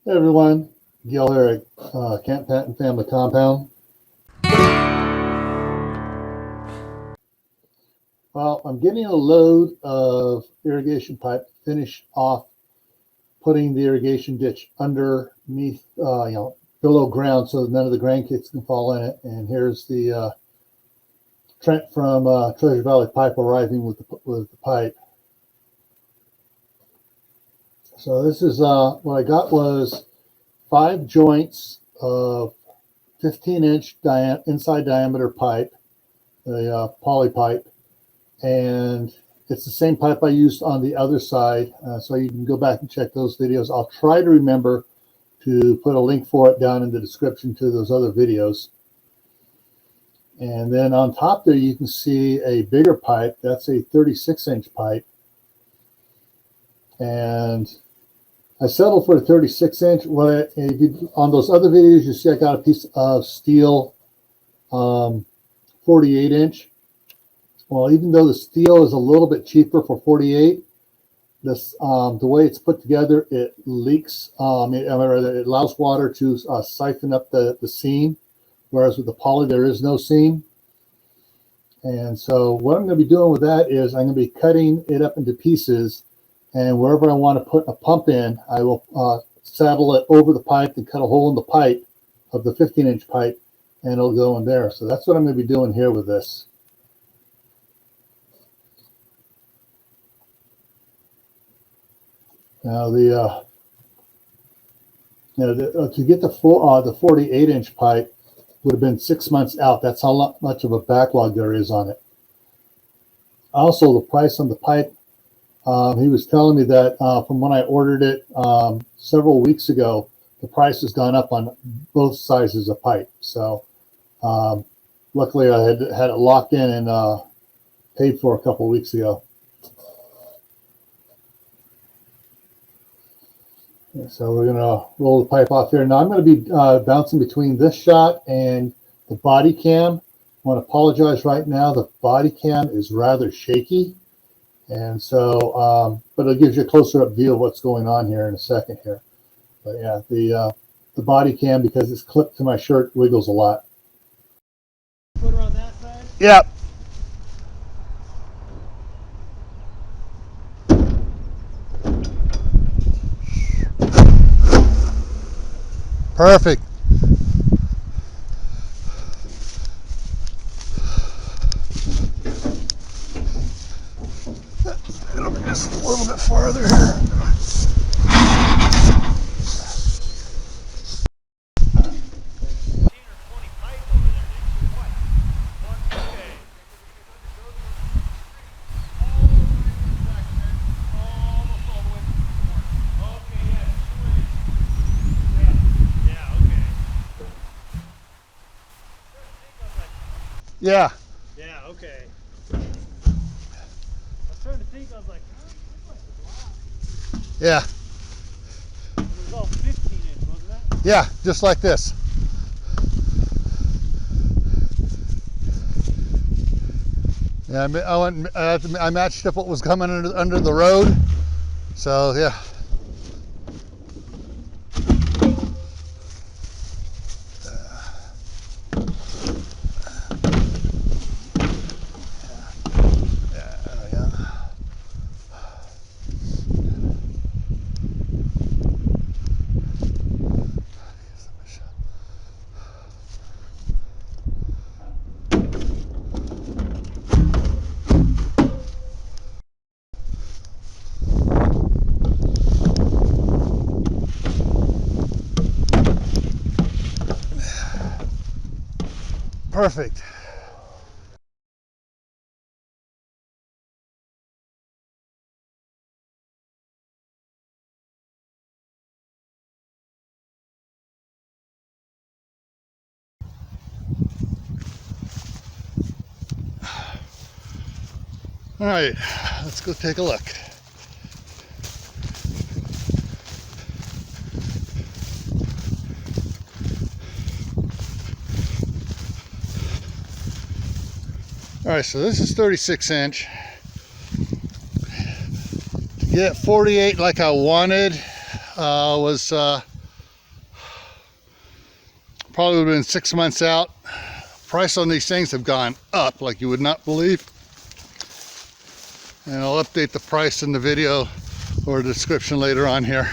Hey everyone, Gil here at Camp Patton Family Compound. Well, I'm getting a load of irrigation pipe to finish off putting the irrigation ditch underneath, below ground so that none of the grandkids can fall in it. And here's the Trent from Treasure Valley Pipe arriving with the pipe. So this is what I got was 5 joints of 15-inch inside diameter pipe, a poly pipe, and it's the same pipe I used on the other side, so you can go back and check those videos. I'll try to remember to put a link for it down in the description to those other videos. And then on top there you can see a bigger pipe. That's a 36-inch pipe, and I settled for a 36-inch. On those other videos, you see I got a piece of steel 48-inch. Well, even though the steel is a little bit cheaper for 48, this the way it's put together, it leaks. It allows water to siphon up the seam, whereas with the poly there is no seam. And so what I'm going to be doing with that is I'm going to be cutting it up into pieces. And wherever I want to put a pump in, I will saddle it over the pipe and cut a hole in the pipe of the 15-inch pipe, and it'll go in there. So that's what I'm going to be doing here with this. Now to get the 48-inch pipe would have been 6 months out. That's how much of a backlog there is on it. Also, the price on the pipe. He was telling me that from when I ordered it several weeks ago, the price has gone up on both sizes of pipe. So luckily I had it locked in and paid for a couple of weeks ago. So we're going to roll the pipe off here. Now I'm going to be bouncing between this shot and the body cam. I want to apologize right now. The body cam is rather shaky. And so, but it gives you a closer up view of what's going on here in a second here. But yeah, the body cam, because it's clipped to my shirt, wiggles a lot. Put her on that side? Yep. Perfect. Just a little bit farther here. Yeah. Yeah, okay. I was trying to think, I was like, Yeah. It was all 15-inch, wasn't it? Yeah, just like this. Yeah, I matched up what was coming under the road. So yeah. Perfect. All right, let's go take a look. All right, so this is 36-inch. To get 48 like I wanted was probably would have been 6 months out. Price on these things have gone up like you would not believe. And I'll update the price in the video or the description later on here.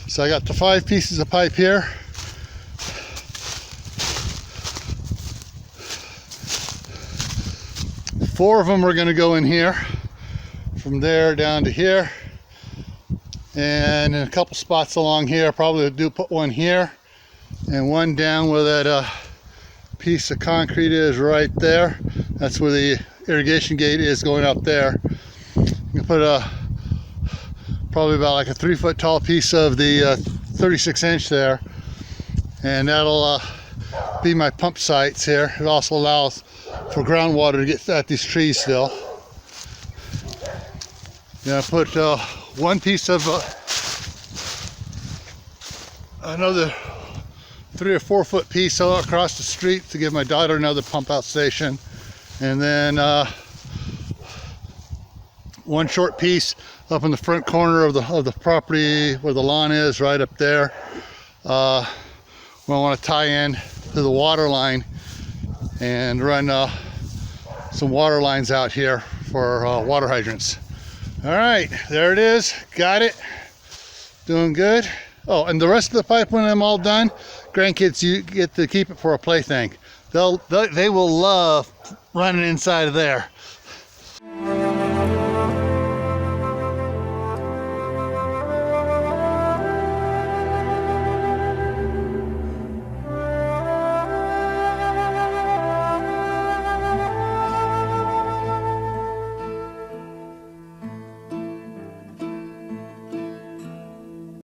So I got the 5 pieces of pipe here. Four of them are going to go in here, from there down to here, and in a couple spots along here. Probably do put one here and one down where that piece of concrete is right there. That's where the irrigation gate is, going up there. You put probably about like a 3-foot tall piece of the 36-inch there, and that'll be my pump sites here. It also allows for groundwater to get at these trees still. Then I put one piece of another 3 or 4 foot piece across the street to give my daughter another pump out station, and then one short piece up in the front corner of the property where the lawn is, right up there. I want to tie in to the water line and run some water lines out here for water hydrants. All right, there it is. Got it. Doing good. Oh, and the rest of the pipe, when I'm all done, grandkids, you get to keep it for a plaything. They will love running inside of there.